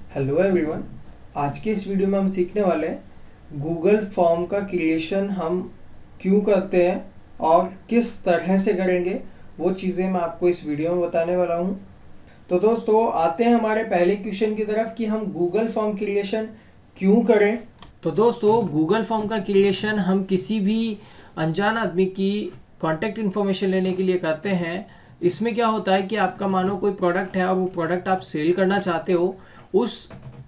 Hello everyone. आज के इस वीडियो में हम सीखने वाले हैं गूगल फॉर्म का क्रिएशन हम क्यों करते हैं और किस तरह से करेंगे। वो चीज़ें मैं आपको इस वीडियो में बताने वाला हूँ। तो दोस्तों आते हैं हमारे पहले क्वेश्चन की तरफ कि हम गूगल फॉर्म क्रिएशन क्यों करें। तो दोस्तों गूगल फॉर्म का क्रिएशन हम किसी भी अनजान आदमी की कॉन्टैक्ट इन्फॉर्मेशन लेने के लिए करते हैं। इसमें क्या होता है कि आपका मानो कोई प्रोडक्ट है और वो प्रोडक्ट आप सेल करना चाहते हो। उस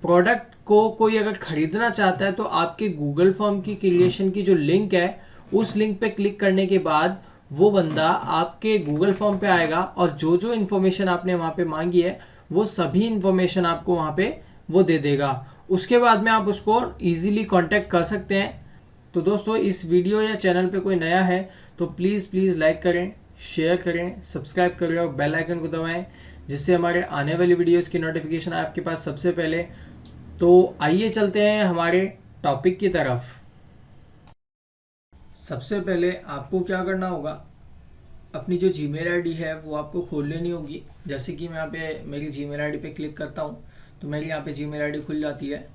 प्रोडक्ट को कोई अगर खरीदना चाहता है तो आपके गूगल फॉर्म की क्रिएशन की जो लिंक है उस लिंक पे क्लिक करने के बाद वो बंदा आपके गूगल फॉर्म पे आएगा और जो जो इन्फॉर्मेशन आपने वहाँ पे मांगी है वो सभी इन्फॉर्मेशन आपको वहाँ पे वो दे देगा। उसके बाद में आप उसको इजीली कांटेक्ट कर सकते हैं। तो दोस्तों इस वीडियो या चैनल पे कोई नया है तो प्लीज़ लाइक करें, शेयर करें, सब्सक्राइब करें और बेल आइकन को दबाएं जिससे हमारे आने वाली वीडियोस की नोटिफिकेशन आए आपके पास सबसे पहले। तो आइए चलते हैं हमारे टॉपिक की तरफ। सबसे पहले आपको क्या करना होगा, अपनी जो जीमेल आईडी है वो आपको खोल लेनी होगी। जैसे कि मैं यहाँ पे मेरी जीमेल आईडी पे क्लिक करता हूँ तो मेरी यहाँ पे जीमेल आईडी खुल जाती है।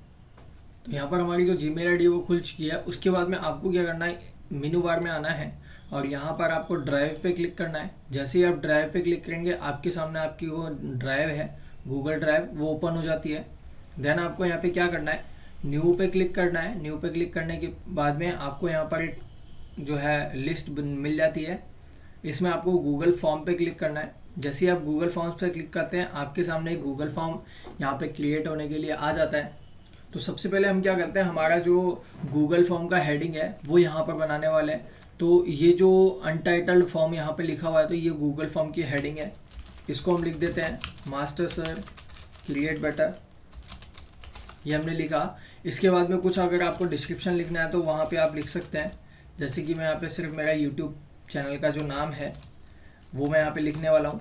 तो यहाँ पर हमारी जो जीमेल आईडी है वो खुल चुकी है। उसके बाद में आपको क्या करना है, मेनू बार में आना है और यहाँ पर आपको ड्राइव पे क्लिक करना है। जैसे ही आप ड्राइव पे क्लिक करेंगे आपके सामने आपकी वो ड्राइव है गूगल ड्राइव वो ओपन हो जाती है। देन आपको यहाँ पे क्या करना है, न्यू पे क्लिक करना है। न्यू पे क्लिक करने के बाद में आपको यहाँ पर एक जो है लिस्ट मिल जाती है। इसमें आपको गूगल फॉर्म पे क्लिक करना है। जैसे ही आप गूगल फॉर्म्स पे क्लिक करते हैं आपके सामने एक गूगल फॉर्म यहाँ पे क्रिएट होने के लिए आ जाता है। तो सबसे पहले हम क्या करते हैं, हमारा जो गूगल फॉर्म का हेडिंग है वो यहाँ पर बनाने वाले हैं। तो ये जो अनटाइटल्ड फॉर्म यहाँ पे लिखा हुआ है तो ये गूगल फॉर्म की हेडिंग है। इसको हम लिख देते हैं मास्टर सर क्रिएट बेटर, ये हमने लिखा। इसके बाद में कुछ अगर आपको डिस्क्रिप्शन लिखना है तो वहाँ पे आप लिख सकते हैं। जैसे कि मैं यहाँ पे सिर्फ मेरा यूट्यूब चैनल का जो नाम है वो मैं यहाँ पे लिखने वाला हूँ।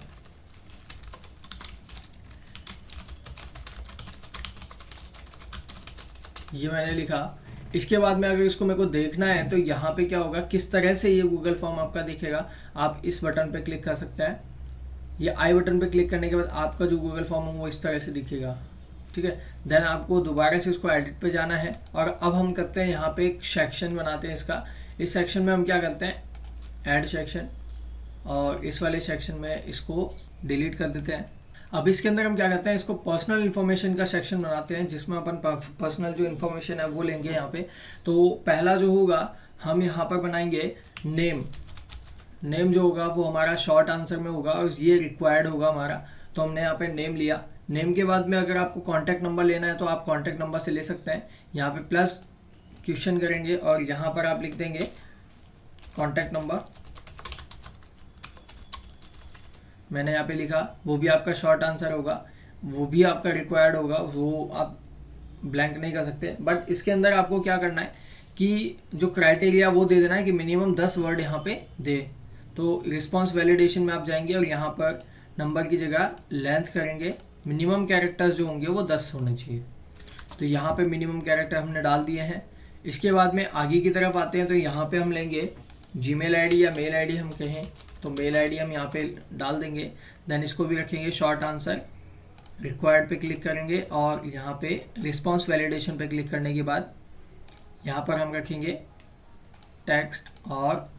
ये मैंने लिखा। इसके बाद में अगर इसको मेरे को देखना है तो यहाँ पे क्या होगा, किस तरह से ये गूगल फॉर्म आपका दिखेगा, आप इस बटन पे क्लिक कर सकते हैं। ये आई बटन पे क्लिक करने के बाद आपका जो गूगल फॉर्म है वो इस तरह से दिखेगा। ठीक है, देन आपको दोबारा से इसको एडिट पे जाना है और अब हम करते हैं यहाँ पे एक सेक्शन बनाते हैं इसका। इस सेक्शन में हम क्या करते हैं, ऐड सेक्शन, और इस वाले सेक्शन में इसको डिलीट कर देते हैं। अब इसके अंदर हम क्या करते हैं, इसको पर्सनल इन्फॉर्मेशन का सेक्शन बनाते हैं जिसमें अपन पर्सनल जो इन्फॉर्मेशन है वो लेंगे यहाँ पे। तो पहला जो होगा हम यहाँ पर बनाएंगे नेम। नेम जो होगा वो हमारा शॉर्ट आंसर में होगा और ये रिक्वायर्ड होगा हमारा। तो हमने यहाँ पे नेम लिया। नेम के बाद में अगर आपको कॉन्टैक्ट नंबर लेना है तो आप कॉन्टैक्ट नंबर से ले सकते हैं। यहाँ पे प्लस क्वेश्चन करेंगे और यहाँ पर आप लिख देंगे कॉन्टैक्ट नंबर। मैंने यहाँ पे लिखा, वो भी आपका शॉर्ट आंसर होगा, वो भी आपका रिक्वायर्ड होगा, वो आप ब्लैंक नहीं कर सकते। बट इसके अंदर आपको क्या करना है कि जो क्राइटेरिया वो दे देना है कि मिनिमम 10 वर्ड यहाँ पे दे। तो रिस्पॉन्स वैलिडेशन में आप जाएंगे और यहाँ पर नंबर की जगह लेंथ करेंगे। मिनिमम कैरेक्टर्स जो होंगे वो 10 होने चाहिए। तो यहाँ पे मिनिमम कैरेक्टर हमने डाल दिए हैं। इसके बाद में आगे की तरफ आते हैं तो यहाँ पे हम लेंगे जीमेल आईडी या मेल आईडी हम कहें तो मेल आईडी हम यहाँ पे डाल देंगे। देन इसको भी रखेंगे शॉर्ट आंसर। रिक्वायर्ड पे क्लिक करेंगे और यहाँ पे रिस्पॉन्स वैलिडेशन पे क्लिक करने के बाद यहाँ पर हम रखेंगे टेक्स्ट और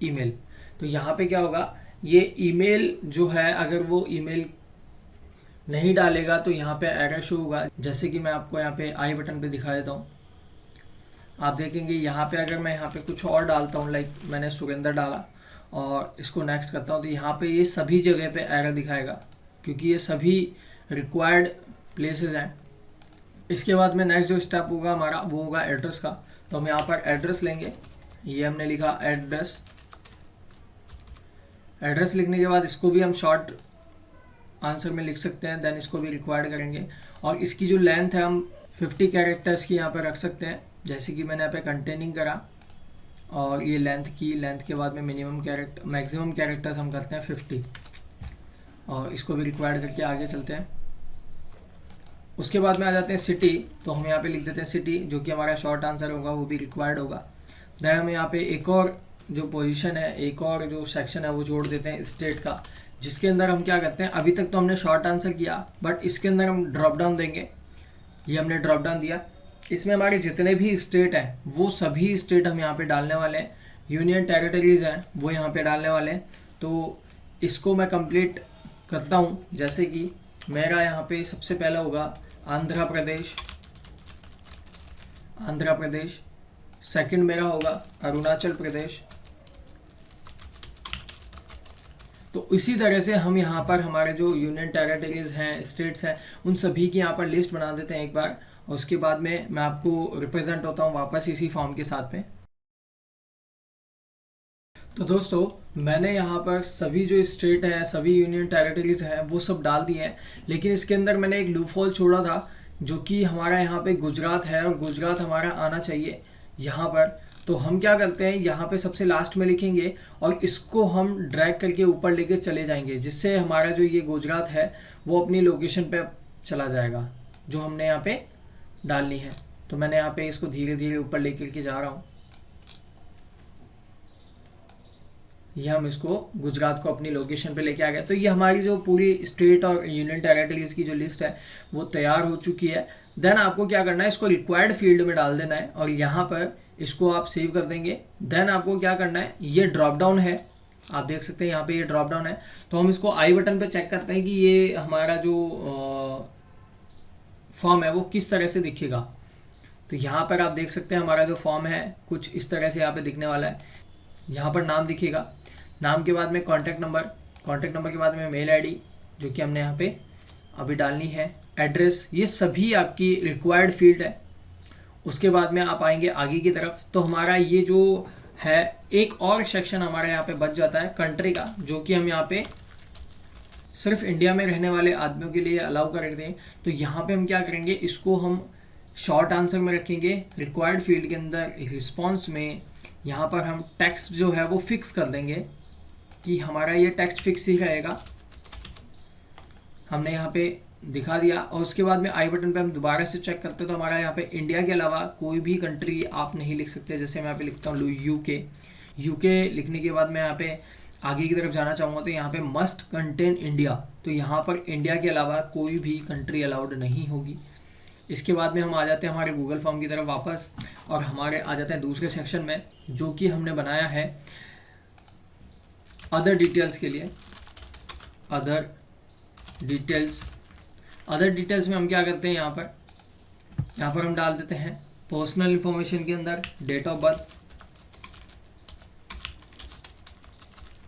ईमेल। तो यहाँ पे क्या होगा, ये ईमेल जो है अगर वो ईमेल नहीं डालेगा तो यहाँ पे एरर शो होगा। जैसे कि मैं आपको यहाँ पे आई बटन पे दिखा देता हूँ। आप देखेंगे यहाँ पे अगर मैं यहाँ पे कुछ और डालता हूँ, लाइक मैंने सुरेंद्र डाला और इसको नेक्स्ट करता हूँ तो यहाँ पे ये सभी जगह पे एरर दिखाएगा क्योंकि ये सभी रिक्वायर्ड प्लेसेस हैं। इसके बाद में नेक्स्ट जो स्टेप होगा हमारा वो होगा एड्रेस का। तो हम यहाँ पर एड्रेस लेंगे। ये हमने लिखा एड्रेस। एड्रेस लिखने के बाद इसको भी हम शॉर्ट आंसर में लिख सकते हैं। देन इसको भी रिक्वायर्ड करेंगे और इसकी जो लेंथ है हम 50 कैरेक्टर्स की यहाँ पर रख सकते हैं। जैसे कि मैंने यहाँ पे कंटेनिंग करा और ये लेंथ के बाद में मैक्सिमम कैरेक्टर्स हम करते हैं 50 और इसको भी रिक्वायर्ड करके आगे चलते हैं। उसके बाद में आ जाते हैं सिटी। तो हम यहाँ पे लिख देते हैं सिटी, जो कि हमारा शॉर्ट आंसर होगा, वो भी रिक्वायर्ड होगा। देन हम यहाँ पे एक और जो पोजीशन है, एक और जो सेक्शन है वो जोड़ देते हैं स्टेट का, जिसके अंदर हम क्या करते हैं, अभी तक तो हमने शॉर्ट आंसर किया बट इसके अंदर हम ड्रॉप डाउन देंगे ये हमने ड्रॉप डाउन दिया। इसमें हमारे जितने भी स्टेट हैं वो सभी स्टेट हम यहाँ पे डालने वाले हैं, यूनियन टेरिटरीज हैं वो यहाँ पे डालने वाले हैं। तो इसको मैं कंप्लीट करता हूँ। जैसे कि मेरा यहाँ पे सबसे पहला होगा आंध्र प्रदेश, आंध्र प्रदेश। सेकंड मेरा होगा अरुणाचल प्रदेश। तो इसी तरह से हम यहाँ पर हमारे जो यूनियन टेरिटरीज हैं, स्टेट्स हैं, उन सभी की यहाँ पर लिस्ट बना देते हैं एक बार, और उसके बाद में मैं आपको रिप्रेजेंट होता हूँ वापस इसी फॉर्म के साथ में। तो दोस्तों मैंने यहाँ पर सभी जो स्टेट हैं, सभी यूनियन टेरिटरीज हैं वो सब डाल दिए हैं, लेकिन इसके अंदर मैंने एक लूपहोल छोड़ा था जो कि हमारा यहाँ पे गुजरात है, और गुजरात हमारा आना चाहिए यहाँ पर। तो हम क्या करते हैं, यहाँ पे सबसे लास्ट में लिखेंगे और इसको हम ड्रैग करके ऊपर लेके चले जाएंगे, जिससे हमारा जो ये गुजरात है वो अपनी लोकेशन पे चला जाएगा जो हमने यहाँ पे डालनी है। तो मैंने यहाँ पे इसको धीरे धीरे ऊपर लेकर के जा रहा हूँ। ये हम इसको गुजरात को अपनी लोकेशन पे लेके आ गए। तो ये हमारी जो पूरी स्टेट और यूनियन टेरिटरीज की जो लिस्ट है वो तैयार हो चुकी है। देन आपको क्या करना है, इसको रिक्वायर्ड फील्ड में डाल देना है और यहाँ पर इसको आप सेव कर देंगे। देन आपको क्या करना है, ये ड्रॉप डाउन है, आप देख सकते हैं यहाँ पे ये ड्रॉप डाउन है। तो हम इसको आई बटन पे चेक करते हैं कि ये हमारा जो फॉर्म है वो किस तरह से दिखेगा। तो यहाँ पर आप देख सकते हैं हमारा जो फॉर्म है कुछ इस तरह से यहाँ पे दिखने वाला है। यहाँ पर नाम दिखेगा, नाम के बाद में कॉन्टैक्ट नंबर, कॉन्टैक्ट नंबर के बाद में मेल आईडी जो कि हमने यहाँ पे अभी डालनी है, एड्रेस, ये सभी आपकी रिक्वायर्ड फील्ड है। उसके बाद में आप आएंगे आगे की तरफ, तो हमारा ये जो है एक और सेक्शन हमारा यहाँ पे बच जाता है कंट्री का, जो कि हम यहाँ पे सिर्फ इंडिया में रहने वाले आदमियों के लिए अलाउ कर दें। तो यहाँ पे हम क्या करेंगे, इसको हम शॉर्ट आंसर में रखेंगे रिक्वायर्ड फील्ड के अंदर। रिस्पॉन्स में यहाँ पर हम टेक्स्ट जो है वो फिक्स कर देंगे कि हमारा ये टेक्स्ट फिक्स ही रहेगा, हमने यहाँ पे दिखा दिया। और उसके बाद में आई बटन पे हम दोबारा से चेक करते हैं तो हमारा यहाँ पे इंडिया के अलावा कोई भी कंट्री आप नहीं लिख सकते। जैसे मैं यहाँ पे लिखता हूँ यूके, यूके लिखने के बाद मैं यहाँ पे आगे की तरफ जाना चाहूँगा तो यहाँ पे मस्ट कंटेन इंडिया, तो यहाँ पर इंडिया के अलावा कोई भी कंट्री अलाउड नहीं होगी। इसके बाद में हम आ जाते हैं हमारे गूगल फॉर्म की तरफ वापस, और हमारे आ जाते हैं दूसरे सेक्शन में जो कि हमने बनाया है अदर डिटेल्स के लिए। अदर डिटेल्स, अदर डिटेल्स में हम क्या करते हैं, यहाँ पर हम डाल देते हैं पर्सनल इंफॉर्मेशन के अंदर date of birth,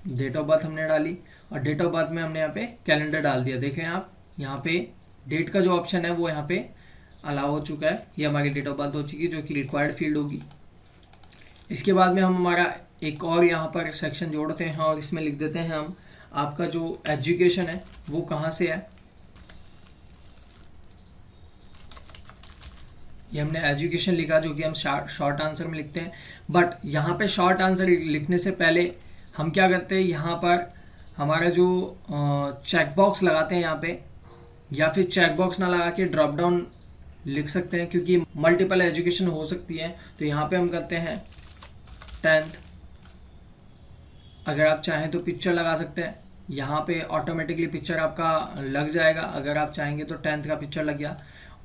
date of birth हमने डाली, और डेट ऑफ बर्थ में हमने यहाँ पे कैलेंडर डाल दिया। देखें आप यहाँ पे डेट का जो ऑप्शन है वो यहाँ पे अलाउ हो चुका है, ये हमारी डेट ऑफ बर्थ हो चुकी है जो कि रिक्वायर्ड फील्ड होगी। इसके बाद में हम हमारा एक और यहाँ पर सेक्शन जोड़ते हैं और इसमें लिख देते हैं हम आपका जो एजुकेशन है वो कहाँ से है। ये हमने एजुकेशन लिखा जो कि हम शॉर्ट आंसर में लिखते हैं। बट यहाँ पे शॉर्ट आंसर लिखने से पहले हम क्या करते हैं, यहाँ पर हमारा जो चेक बॉक्स लगाते हैं यहाँ पे, या फिर चेक बॉक्स ना लगा के ड्रॉप डाउन लिख सकते हैं क्योंकि मल्टीपल एजुकेशन हो सकती है। तो यहाँ पे हम करते हैं 10th, अगर आप चाहें तो पिक्चर लगा सकते हैं, यहाँ पे ऑटोमेटिकली पिक्चर आपका लग जाएगा अगर आप चाहेंगे तो 10th का पिक्चर लग गया।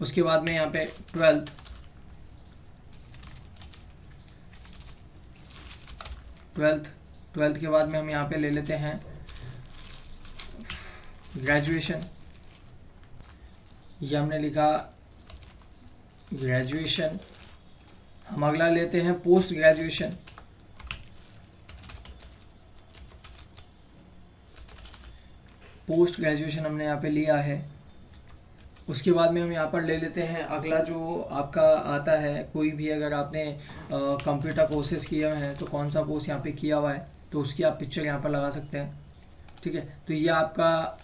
उसके बाद में यहाँ पे 12th के बाद में हम यहाँ पे ले लेते हैं ग्रेजुएशन, ये हमने लिखा ग्रेजुएशन। हम अगला लेते हैं पोस्ट ग्रेजुएशन, पोस्ट ग्रेजुएशन हमने यहाँ पे लिया है। उसके बाद में हम यहाँ पर ले लेते हैं अगला जो आपका आता है, कोई भी अगर आपने कंप्यूटर कोर्सेज किए हुए हैं तो कौन सा कोर्स यहाँ पे किया हुआ है तो उसकी आप पिक्चर यहाँ पर लगा सकते हैं। ठीक है, तो ये आपका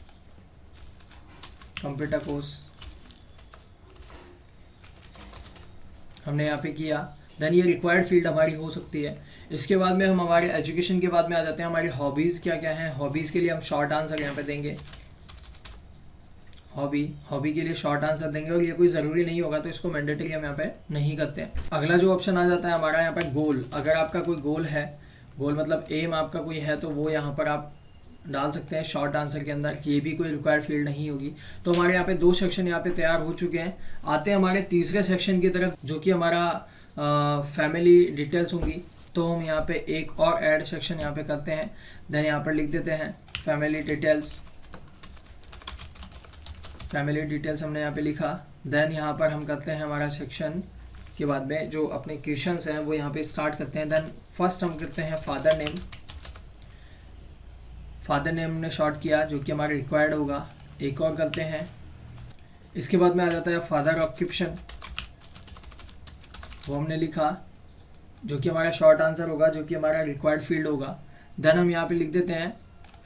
कंप्यूटर कोर्स हमने यहाँ पे किया। देन ये रिक्वायर्ड फील्ड हमारी हो सकती है। इसके बाद में हम हमारे एजुकेशन के बाद में आ जाते हैं हमारी हॉबीज़ क्या क्या हैं। हॉबीज़ के लिए हम शॉर्ट आंसर यहाँ पे देंगे, हॉबी के लिए शॉर्ट आंसर देंगे, और ये कोई ज़रूरी नहीं होगा तो इसको मैंडेटरी हम यहाँ पे नहीं करते हैं। अगला जो ऑप्शन आ जाता है हमारा यहाँ पे गोल, अगर आपका कोई गोल है, गोल मतलब एम आपका कोई है तो वो यहाँ पर आप डाल सकते हैं शॉर्ट आंसर के अंदर, ये भी कोई रिक्वायर्ड फील्ड नहीं होगी। तो हमारे यहाँ पे 2 सेक्शन यहाँ पे तैयार हो चुके हैं। आते हैं हमारे तीसरे सेक्शन की तरफ, जो कि हमारा फैमिली डिटेल्स होंगी। तो हम यहाँ पे एक और ऐड सेक्शन यहाँ पे करते हैं। देन यहाँ पर लिख देते हैं फैमिली डिटेल्स। फैमिली डिटेल्स हमने यहाँ पे लिखा। देन यहाँ पर हम करते हैं हमारा सेक्शन के बाद में जो अपने क्वेश्चंस हैं वो यहाँ पे स्टार्ट करते हैं। देन फर्स्ट हम करते हैं फादर नेम। फादर नेम ने शॉर्ट किया जो कि हमारा रिक्वायर्ड होगा। एक और करते हैं। इसके बाद में आ जाता है फादर ऑक्यूपेशन, वो हमने लिखा जो कि हमारा शॉर्ट आंसर होगा, जो कि हमारा रिक्वायर्ड फील्ड होगा। देन हम यहाँ पे लिख देते हैं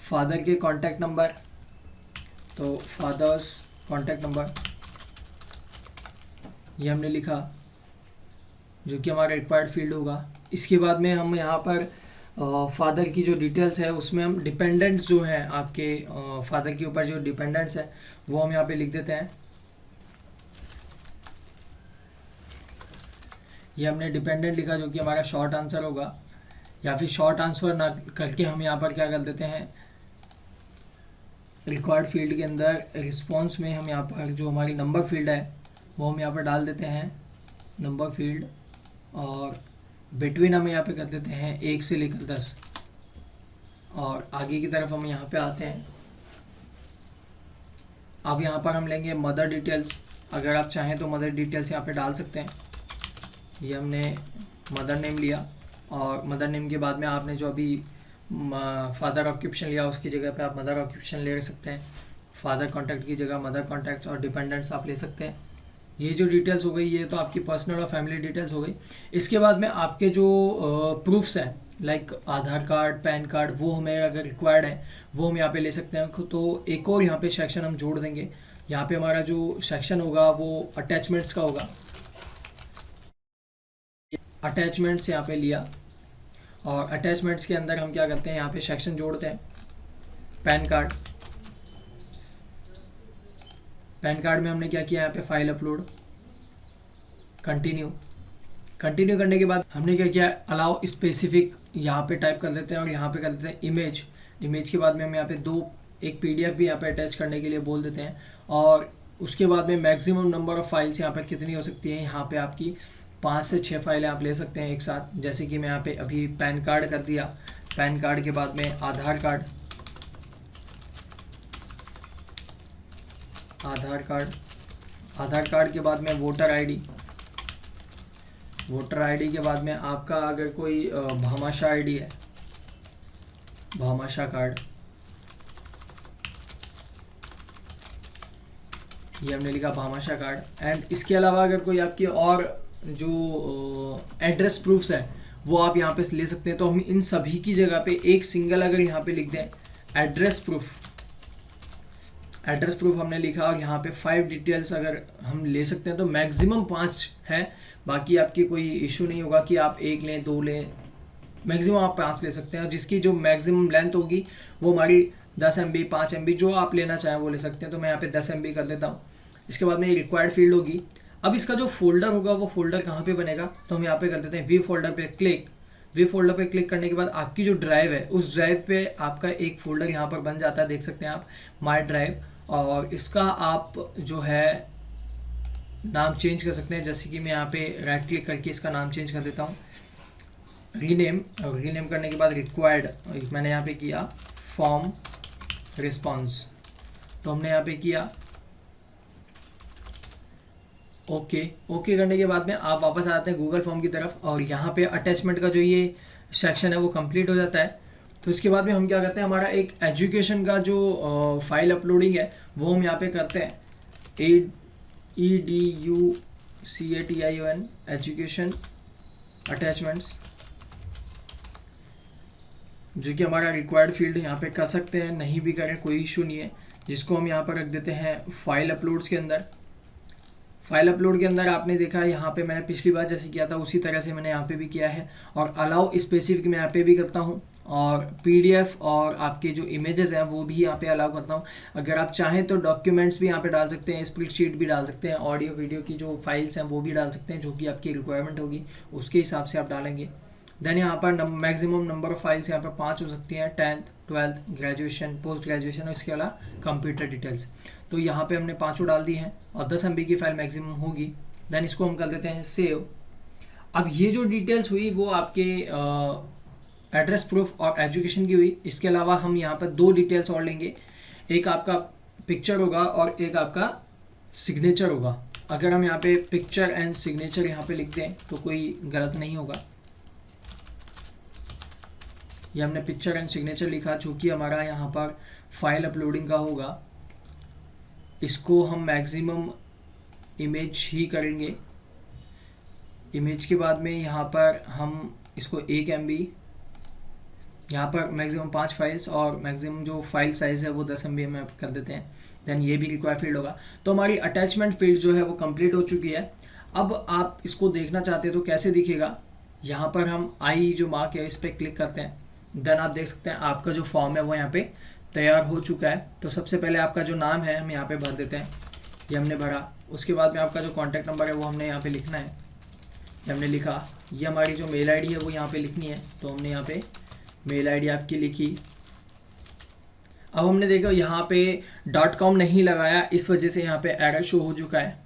फादर के कॉन्टैक्ट नंबर, तो फादर्स कॉन्टैक्ट नंबर ये हमने लिखा जो कि हमारा रिक्वायर्ड फील्ड होगा। इसके बाद में हम यहाँ पर फादर की जो डिटेल्स है उसमें हम डिपेंडेंट्स जो हैं आपके फादर के ऊपर जो डिपेंडेंट्स हैं वो हम यहाँ पे लिख देते हैं। ये हमने डिपेंडेंट लिखा जो कि हमारा शॉर्ट आंसर होगा। या फिर शॉर्ट आंसर ना करके हम यहाँ पर क्या कर देते हैं, रिक्वायर्ड फील्ड के अंदर रिस्पॉन्स में हम यहाँ पर जो हमारी नंबर फील्ड है वो हम यहाँ पर डाल देते हैं नंबर फील्ड, और बिटवीन हम यहाँ पे कर देते हैं 1 से लेकर 10। और आगे की तरफ हम यहाँ पे आते हैं। अब यहाँ पर हम लेंगे मदर डिटेल्स। अगर आप चाहें तो मदर डिटेल्स यहाँ पे डाल सकते हैं। ये हमने मदर नेम लिया, और मदर नेम के बाद में आपने जो अभी फादर ऑक्यूपेशन लिया उसकी जगह पे आप मदर ऑक्यूपेशन ले सकते हैं। फादर कॉन्टैक्ट की जगह मदर कॉन्टैक्ट और डिपेंडेंट्स आप ले सकते हैं। ये जो डिटेल्स हो गई ये तो आपकी पर्सनल और फैमिली डिटेल्स हो गई। इसके बाद में आपके जो प्रूफ्स हैं लाइक आधार कार्ड, पैन कार्ड, वो हमें अगर रिक्वायर्ड है वो हम यहाँ पे ले सकते हैं। तो एक और यहाँ पे सेक्शन हम जोड़ देंगे। यहाँ पे हमारा जो सेक्शन होगा वो अटैचमेंट्स का होगा। अटैचमेंट्स यहाँ पे लिया, और अटैचमेंट्स के अंदर हम क्या करते हैं, यहाँ पे सेक्शन जोड़ते हैं पैन कार्ड। पैन कार्ड में हमने क्या किया, यहाँ पे फाइल अपलोड, कंटिन्यू करने के बाद हमने क्या किया, अलाउ स्पेसिफिक यहाँ पे टाइप कर देते हैं, और यहाँ पे कर देते हैं इमेज के बाद में हम यहाँ पे एक PDF भी यहाँ पे अटैच करने के लिए बोल देते हैं। और उसके बाद में मैक्सिमम नंबर ऑफ़ फाइल्स यहाँ पे कितनी हो सकती है, यहाँ पे आपकी 5 से 6 फाइलें आप ले सकते हैं एक साथ। जैसे कि मैं यहाँ पे अभी पैन कार्ड कर दिया, पैन कार्ड के बाद में आधार कार्ड के बाद में वोटर आईडी के बाद में आपका अगर कोई भामाशाह आईडी है, भामाशाह कार्ड, ये हमने लिखा भामाशाह कार्ड। एंड इसके अलावा अगर कोई आपकी और जो एड्रेस प्रूफ्स है वो आप यहाँ पे ले सकते हैं। तो हम इन सभी की जगह पे एक सिंगल अगर यहाँ पे लिख दें एड्रेस प्रूफ हमने लिखा, और यहाँ पे 5 डिटेल्स अगर हम ले सकते हैं तो मैक्सिमम 5 है। बाकी आपकी कोई इशू नहीं होगा कि आप 1 लें 2 लें, मैक्सिमम आप 5 ले सकते हैं। जिसकी जो मैक्सिमम लेंथ होगी वो हमारी 10 MB 5 MB जो आप लेना चाहें वो ले सकते हैं। तो मैं यहाँ पे 10 MB कर देता हूँ। इसके बाद में ये रिक्वायर्ड फील्ड होगी। अब इसका जो फोल्डर होगा वो फोल्डर कहाँ पे बनेगा, तो हम यहाँ पे कर देते हैं वी फोल्डर पे क्लिक करने के बाद आपकी जो ड्राइव है उस ड्राइव पे आपका एक फोल्डर यहाँ पर बन जाता है, देख सकते हैं आप माई ड्राइव। और इसका आप जो है नाम चेंज कर सकते हैं। जैसे कि मैं यहाँ पे राइट क्लिक करके इसका नाम चेंज कर देता हूँ, रीनेम करने के बाद रिक्वायर्ड मैंने यहाँ पे किया फॉर्म रिस्पॉन्स, तो हमने यहाँ पे किया ओके करने के बाद में आप वापस आ जाते हैं गूगल फॉर्म की तरफ, और यहाँ पे अटैचमेंट का जो ये सेक्शन है वो कंप्लीट हो जाता है। तो इसके बाद में हम क्या करते हैं, हमारा एक एजुकेशन का जो फाइल अपलोडिंग है वो हम यहाँ पे करते हैं EDUCATION एजुकेशन अटैचमेंट्स, जो कि हमारा रिक्वायर्ड फील्ड यहाँ पे कर सकते हैं, नहीं भी करें कोई इशू नहीं है। जिसको हम यहाँ पर रख देते हैं फाइल अपलोड्स के अंदर। फाइल अपलोड के अंदर आपने देखा यहाँ पे मैंने पिछली बार जैसे किया था उसी तरह से मैंने यहाँ पे भी किया है, और अलाउ स्पेसिफिक मैं यहाँ पे भी करता हूँ, और PDF और आपके जो इमेजेस हैं वो भी यहाँ पे अलाउ करता हूँ। अगर आप चाहें तो डॉक्यूमेंट्स भी यहाँ पे डाल सकते हैं, स्प्रेडशीट भी डाल सकते हैं, ऑडियो वीडियो की जो फाइल्स हैं वो भी डाल सकते हैं, जो कि आपकी रिक्वायरमेंट होगी उसके हिसाब से आप डालेंगे। देन यहाँ पर मैक्सिमम नंबर ऑफ फाइल्स यहाँ पर 5 हो सकती हैं, 10th 12th graduation, post graduation और इसके अलावा कंप्यूटर डिटेल्स। तो यहाँ पे हमने पाँचों डाल दी हैं और 10 MB की फाइल मैक्सिमम होगी। देन इसको हम कर देते हैं सेव। अब ये जो डिटेल्स हुई वो आपके एड्रेस प्रूफ और एजुकेशन की हुई। इसके अलावा हम यहाँ पर 2 डिटेल्स और लेंगे, एक आपका पिक्चर होगा और एक आपका सिग्नेचर होगा। अगर हम यहाँ पे पिक्चर एंड सिग्नेचर यहाँ पे लिख दें तो कोई गलत नहीं होगा। ये हमने पिक्चर एंड सिग्नेचर लिखा, चूँकि हमारा यहाँ पर फाइल अपलोडिंग का होगा। इसको हम मैक्सिमम इमेज ही करेंगे। इमेज के बाद में यहाँ पर हम इसको 1 MB, यहाँ पर मैक्सिमम 5 फाइल्स और मैक्सिमम जो फाइल साइज़ है वो 10 MB में कर देते हैं। देन ये भी रिक्वायर फील्ड होगा। तो हमारी अटैचमेंट फील्ड जो है वो कंप्लीट हो चुकी है। अब आप इसको देखना चाहते हैं तो कैसे दिखेगा, यहाँ पर हम आई जो मार्क है इस पर क्लिक करते हैं। देन आप देख सकते हैं आपका जो फॉर्म है वो यहाँ पे तैयार हो चुका है। तो सबसे पहले आपका जो नाम है हम यहाँ पे भर देते हैं, ये हमने भरा। उसके बाद में आपका जो कॉन्टैक्ट नंबर है वो हमने यहाँ पे लिखना है, ये हमने लिखा। ये हमारी जो मेल ID है वो यहाँ पे लिखनी है, तो हमने यहाँ पे मेल ID आपकी लिखी। अब हमने देखा यहाँ पे .com नहीं लगाया, इस वजह से यहाँ पे एरर शो हो चुका है,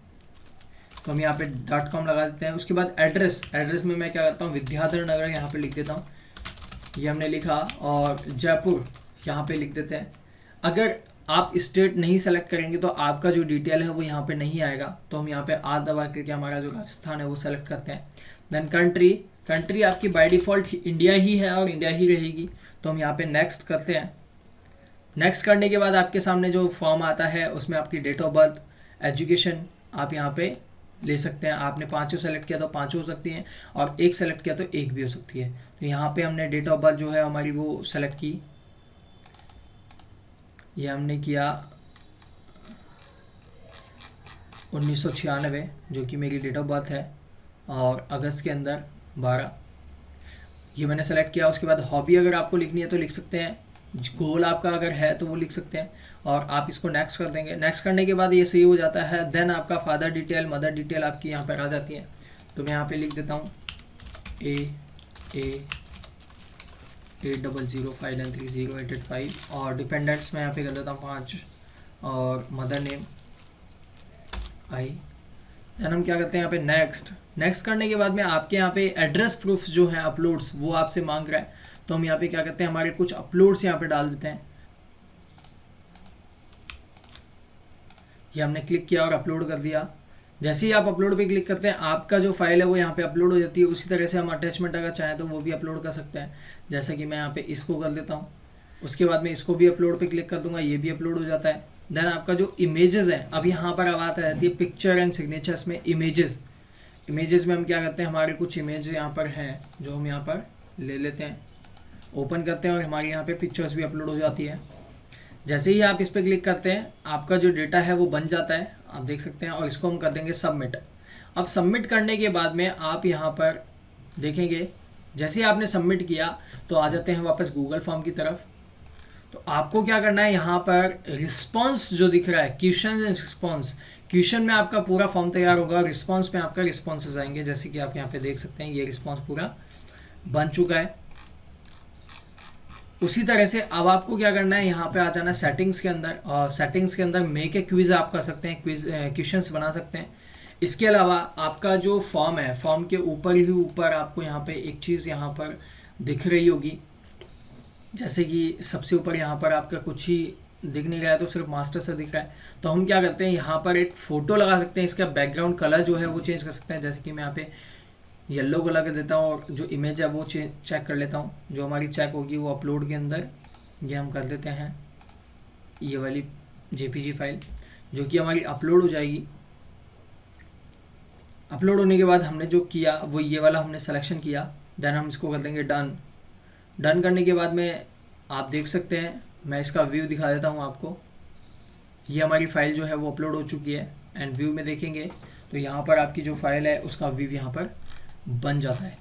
तो हम यहाँ पे .com लगा देते हैं। उसके बाद एड्रेस में मैं क्या करता हूँ, विद्याधर नगर यहाँ पे लिख देता हूँ, ये हमने लिखा। और जयपुर यहाँ पे लिख देते हैं। अगर आप स्टेट नहीं सेलेक्ट करेंगे तो आपका जो डिटेल है वो यहाँ पे नहीं आएगा, तो हम यहाँ पे R दबा करके हमारा जो राजस्थान है वो सेलेक्ट करते हैं। देन कंट्री आपकी बाय डिफ़ॉल्ट इंडिया ही है और इंडिया ही रहेगी, तो हम यहाँ पे नेक्स्ट करते हैं। नेक्स्ट करने के बाद आपके सामने जो फॉर्म आता है उसमें आपकी डेट ऑफ बर्थ, एजुकेशन आप यहाँ पे ले सकते हैं। आपने 5 सेलेक्ट किया तो 5 हो सकती हैं और 1 सेलेक्ट किया तो 1 भी हो सकती है। तो यहाँ पे हमने डेट ऑफ बर्थ जो है हमारी वो सेलेक्ट की, ये हमने किया 1996 जो कि मेरी डेट ऑफ बर्थ है, और अगस्त के अंदर 12 ये मैंने सेलेक्ट किया। उसके बाद हॉबी अगर आपको लिखनी है तो लिख सकते हैं, गोल आपका अगर है तो वो लिख सकते हैं, और आप इसको नेक्स्ट कर देंगे। नेक्स्ट करने के बाद ये सही हो जाता है। देन आपका फादर डिटेल, मदर डिटेल आपकी यहाँ पर आ जाती है, तो मैं यहाँ पे लिख देता हूँ A8005930885 और डिपेंडेंट्स में यहाँ पे कर देता हूँ 5 और मदर नेम आई। देन हम क्या करते हैं यहाँ पे नेक्स्ट करने के बाद में आपके यहाँ पे एड्रेस प्रूफ जो है अपलोड्स वो आपसे मांग रहा है, तो हम यहाँ पे क्या करते हैं, हमारे कुछ अपलोड्स यहाँ पे डाल देते हैं। ये हमने क्लिक किया और अपलोड कर दिया। जैसे ही आप अपलोड पे क्लिक करते हैं आपका जो फाइल है वो यहाँ पे अपलोड हो जाती है। उसी तरह से हम अटैचमेंट अगर चाहें तो वो भी अपलोड कर सकते हैं, जैसे कि मैं यहाँ पे इसको कर देता हूँ। उसके बाद में इसको भी अपलोड पे क्लिक कर दूंगा, ये भी अपलोड हो जाता है। देन आपका जो इमेजेस है, अब यहाँ पर आवाज़ आ जाती है पिक्चर एंड सिग्नेचर्स में इमेजेस में हम क्या करते हैं, हमारे कुछ इमेज यहाँ पर हैं जो हम यहाँ पर ले लेते हैं, ओपन करते हैं और हमारे यहाँ पे पिक्चर्स भी अपलोड हो जाती है। जैसे ही आप इस पर क्लिक करते हैं आपका जो डेटा है वो बन जाता है, आप देख सकते हैं। और इसको हम कर देंगे सबमिट। अब सबमिट करने के बाद में आप यहाँ पर देखेंगे जैसे ही आपने सबमिट किया तो आ जाते हैं वापस गूगल फॉर्म की तरफ। तो आपको क्या करना है, यहाँ पर रिस्पॉन्स जो दिख रहा है, क्वेश्चन एंड रिस्पॉन्स, क्वेश्चन में आपका पूरा फॉर्म तैयार होगा, रिस्पॉन्स में आपका रिस्पॉन्सेज आएंगे। जैसे कि आप यहाँ पे देख सकते हैं ये रिस्पॉन्स पूरा बन चुका है। उसी तरह से अब आपको क्या करना है, यहाँ पे आ जाना सेटिंग्स के अंदर, और सेटिंग्स के अंदर मेक ए क्विज आप कर सकते हैं, क्वेश्चंस बना सकते हैं। इसके अलावा आपका जो फॉर्म है, फॉर्म के ऊपर ही ऊपर आपको यहाँ पे एक चीज़ यहाँ पर दिख रही होगी, जैसे कि सबसे ऊपर यहाँ पर आपका कुछ ही दिख नहीं रहा है, तो सिर्फ मास्टर से दिख रहा है। तो हम क्या करते हैं, यहाँ पर एक फ़ोटो लगा सकते हैं, इसका बैकग्राउंड कलर जो है वो चेंज कर सकते हैं। जैसे कि मैं यहाँ पे येलो कलर कर देता हूँ और जो इमेज है वो चेक कर लेता हूँ, जो हमारी चेक होगी वो अपलोड के अंदर ये हम कर देते हैं, ये वाली JPG फाइल जो कि हमारी अपलोड हो जाएगी। अपलोड होने के बाद हमने जो किया वो ये वाला हमने सिलेक्शन किया। देन हम इसको कर देंगे डन करने के बाद में आप देख सकते हैं, मैं इसका व्यू दिखा देता हूँ आपको। ये हमारी फ़ाइल जो है वो अपलोड हो चुकी है, एंड व्यू में देखेंगे तो यहाँ पर आपकी जो फाइल है उसका व्यू यहाँ पर बन जाता है।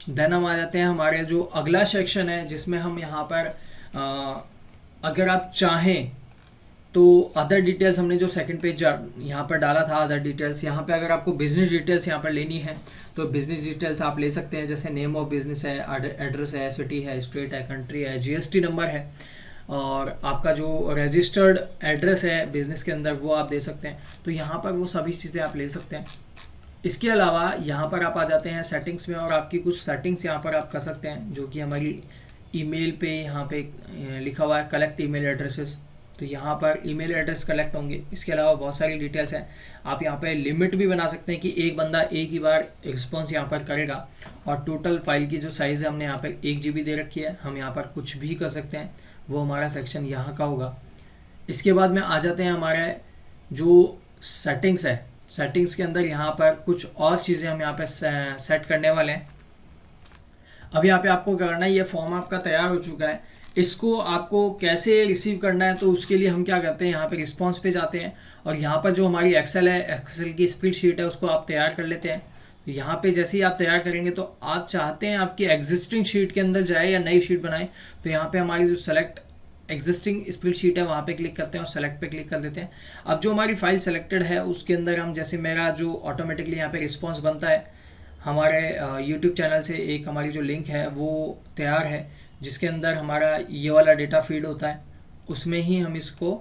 देन हम आ जाते हैं हमारे जो अगला सेक्शन है, जिसमें हम यहाँ पर अगर आप चाहें तो अदर डिटेल्स हमने जो सेकंड पेज यहाँ पर डाला था, अदर डिटेल्स, यहाँ पे अगर आपको बिजनेस डिटेल्स यहाँ पर लेनी है तो बिजनेस डिटेल्स आप ले सकते हैं, जैसे नेम ऑफ बिजनेस है, एड्रेस है, सिटी है, स्टेट है, कंट्री है, जीएसटी नंबर है, और आपका जो रजिस्टर्ड एड्रेस है बिजनेस के अंदर वो आप दे सकते हैं। तो यहाँ पर वो सभी चीज़ें आप ले सकते हैं। इसके अलावा यहाँ पर आप आ जाते हैं सेटिंग्स में, और आपकी कुछ सेटिंग्स यहाँ पर आप कर सकते हैं, जो कि हमारी ईमेल पे यहाँ पे लिखा हुआ है कलेक्ट ईमेल एड्रेसेस, तो यहाँ पर ईमेल एड्रेस कलेक्ट होंगे। इसके अलावा बहुत सारी डिटेल्स हैं। आप यहाँ पे लिमिट भी बना सकते हैं कि एक बंदा एक ही बार रिस्पॉन्स यहाँ पर करेगा, और टोटल फाइल की जो साइज़ है हमने यहाँ पर 1 GB दे रखी है, हम यहाँ पर कुछ भी कर सकते हैं, वो हमारा सेक्शन यहाँ का होगा। इसके बाद में आ जाते हैं हमारे जो सेटिंग्स है, सेटिंग्स के अंदर यहाँ पर कुछ और चीज़ें हम यहाँ पे सेट करने वाले हैं। अब यहाँ पे आपको करना है, ये फॉर्म आपका तैयार हो चुका है, इसको आपको कैसे रिसीव करना है, तो उसके लिए हम क्या करते हैं, यहाँ पे रिस्पॉन्स पे जाते हैं, और यहाँ पर जो हमारी एक्सेल है, एक्सेल की स्प्रेडशीट है, उसको आप तैयार कर लेते हैं। तो यहाँ पे जैसे ही आप तैयार करेंगे, तो आप चाहते हैं आपकी एग्जिस्टिंग शीट के अंदर जाए या नई शीट बनाए, तो यहाँ पे हमारी जो सेलेक्ट एग्जिस्टिंग स्प्रेडशीट है वहाँ पे क्लिक करते हैं और सेलेक्ट पे क्लिक कर देते हैं। अब जो हमारी फाइल सेलेक्टेड है उसके अंदर हम, जैसे मेरा जो ऑटोमेटिकली यहाँ पे रिस्पॉन्स बनता है हमारे यूट्यूब चैनल से, एक हमारी जो लिंक है वो तैयार है, जिसके अंदर हमारा ये वाला डेटा फीड होता है, उसमें ही हम इसको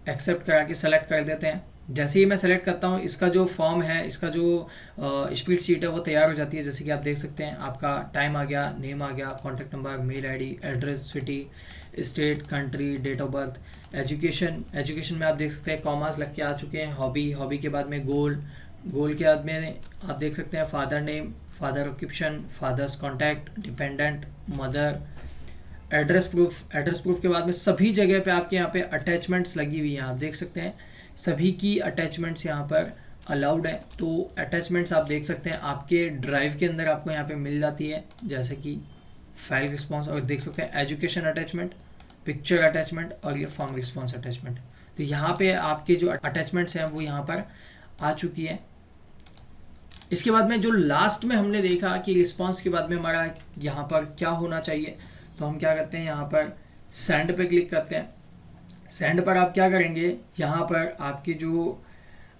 एक्सेप्ट करा के सेलेक्ट कर देते हैं। जैसे ही मैं सेलेक्ट करता हूँ, इसका जो फॉर्म है, इसका जो स्प्रेडशीट है वो तैयार हो जाती है। जैसे कि आप देख सकते हैं, आपका टाइम आ गया, नेम आ गया, contact number, mail ID, address, city, state, country, date of birth, education में आप देख सकते हैं कॉमर्स लग के आ चुके हैं, हॉबी के बाद में गोल के बाद में आप देख सकते हैं father name, father occupation, father's contact, dependent, mother, address proof के बाद में सभी जगह पे आपके यहाँ पे अटैचमेंट्स लगी हुई हैं, आप देख सकते हैं सभी की अटैचमेंट्स यहाँ पर अलाउड है। तो अटैचमेंट्स आप देख सकते हैं आपके ड्राइव के अंदर आपको यहाँ पे मिल जाती है, जैसे कि फाइल रिस्पॉन्स, और देख सकते हैं एजुकेशन अटैचमेंट, पिक्चर अटैचमेंट, और ये फॉर्म रिस्पॉन्स अटैचमेंट। तो यहाँ पे आपके जो अटैचमेंट्स हैं वो यहाँ पर आ चुकी है। इसके बाद में जो लास्ट में हमने देखा कि रिस्पॉन्स के बाद में हमारा यहाँ पर क्या होना चाहिए, तो हम क्या करते हैं, यहाँ पर सेंड पे क्लिक करते हैं। सेंड पर आप क्या करेंगे, यहाँ पर आपकी जो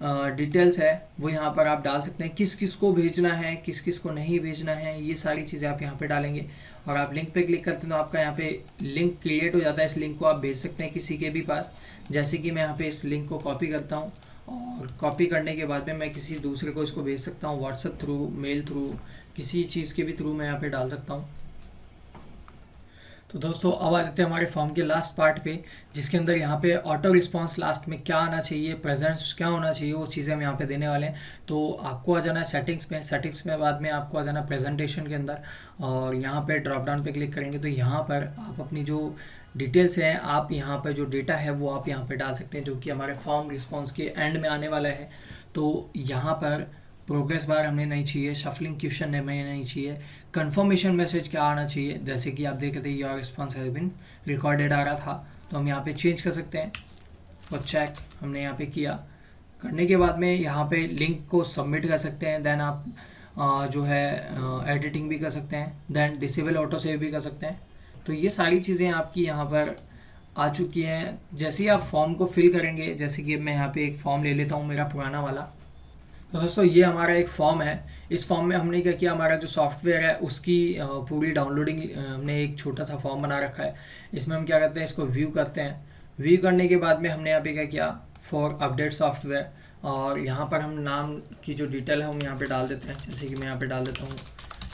डिटेल्स है वो यहाँ पर आप डाल सकते हैं, किस किस को भेजना है, किस किस को नहीं भेजना है, ये सारी चीज़ें आप यहाँ पे डालेंगे। और आप लिंक पे क्लिक करते हैं तो आपका यहाँ पे लिंक क्रिएट हो जाता है। इस लिंक को आप भेज सकते हैं किसी के भी पास, जैसे कि मैं यहाँ पे इस लिंक को कॉपी करता हूँ, और कॉपी करने के बाद में मैं किसी दूसरे को इसको भेज सकता हूँ, व्हाट्सएप थ्रू, मेल थ्रू, किसी चीज़ के भी थ्रू मैं यहाँ पे डाल सकता हूँ। तो दोस्तों अब आ जाते हैं हमारे फॉर्म के लास्ट पार्ट पे, जिसके अंदर यहाँ पे ऑटो रिस्पांस लास्ट में क्या आना चाहिए, प्रेजेंस क्या होना चाहिए, वो चीज़ें हम यहाँ पे देने वाले हैं। तो आपको आ जाना है सेटिंग्स में बाद में आपको आ जाना प्रेजेंटेशन के अंदर, और यहाँ पे ड्रॉप डाउन पे क्लिक करेंगे तो यहाँ पर आप अपनी जो डिटेल्स हैं, आप यहाँ पर जो डेटा है वो आप यहाँ पर डाल सकते हैं, जो कि हमारे फॉर्म रिस्पॉन्स के एंड में आने वाला है। तो यहाँ पर प्रोग्रेस बार हमें नहीं चाहिए, शफलिंग क्वेश्चन हमें नहीं चाहिए, कंफर्मेशन मैसेज क्या आना चाहिए, जैसे कि आप देख रहे थे your response has been recorded आ रहा था, तो हम यहाँ पे चेंज कर सकते हैं। और चेक हमने यहाँ पे किया, करने के बाद में यहाँ पे लिंक को सबमिट कर सकते हैं। देन आप जो है एडिटिंग भी कर सकते हैं, देन डिसेबल ऑटो सेव भी कर सकते हैं। तो ये सारी चीज़ें आपकी यहाँ पर आ चुकी हैं। जैसे ही आप फॉर्म को फिल करेंगे, जैसे कि मैं यहाँ पे एक फॉर्म ले लेता हूँ मेरा पुराना वाला, तो दोस्तों ये हमारा एक फॉर्म है। इस फॉर्म में हमने क्या किया, हमारा जो सॉफ्टवेयर है उसकी पूरी डाउनलोडिंग, हमने एक छोटा सा फॉर्म बना रखा है। इसमें हम क्या करते हैं, इसको व्यू करते हैं। व्यू करने के बाद में हमने यहाँ पे क्या किया, फॉर अपडेट सॉफ्टवेयर, और यहाँ पर हम नाम की जो डिटेल है हम यहाँ पे डाल देते हैं। जैसे कि मैं यहाँ पे डाल देता हूँ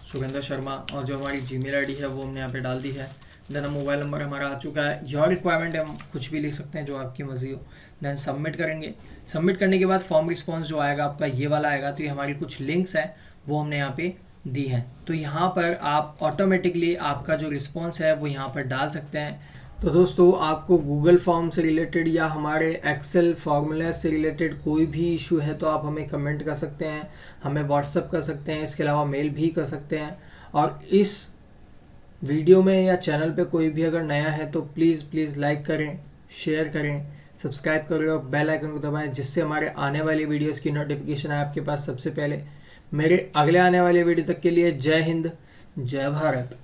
सुरेंद्र शर्मा, और जो हमारी जीमेल आईडी है वो हमने यहाँ पे डाल दी है। देन मोबाइल नंबर हमारा आ चुका है। योर रिक्वायरमेंट हम कुछ भी लिख सकते हैं जो आपकी मर्जी हो। देन सबमिट करेंगे। सबमिट करने के बाद फॉर्म रिस्पॉन्स जो आएगा आपका ये वाला आएगा। तो ये हमारी कुछ लिंक्स हैं वो हमने यहाँ पे दी हैं। तो यहाँ पर आप ऑटोमेटिकली आपका जो रिस्पॉन्स है वो यहाँ पर डाल सकते हैं। तो दोस्तों आपको गूगल फॉर्म से रिलेटेड या हमारे एक्सेल फार्मूला से रिलेटेड कोई भी इशू है तो आप हमें कमेंट कर सकते हैं, हमें व्हाट्सअप कर सकते हैं, इसके अलावा मेल भी कर सकते हैं। और इस वीडियो में या चैनल पे कोई भी अगर नया है तो प्लीज़ लाइक करें, शेयर करें, सब्सक्राइब करें और बेल आइकन को दबाएं, जिससे हमारे आने वाली वीडियोस की नोटिफिकेशन आए आपके पास सबसे पहले। मेरे अगले आने वाले वीडियो तक के लिए जय हिंद, जय भारत।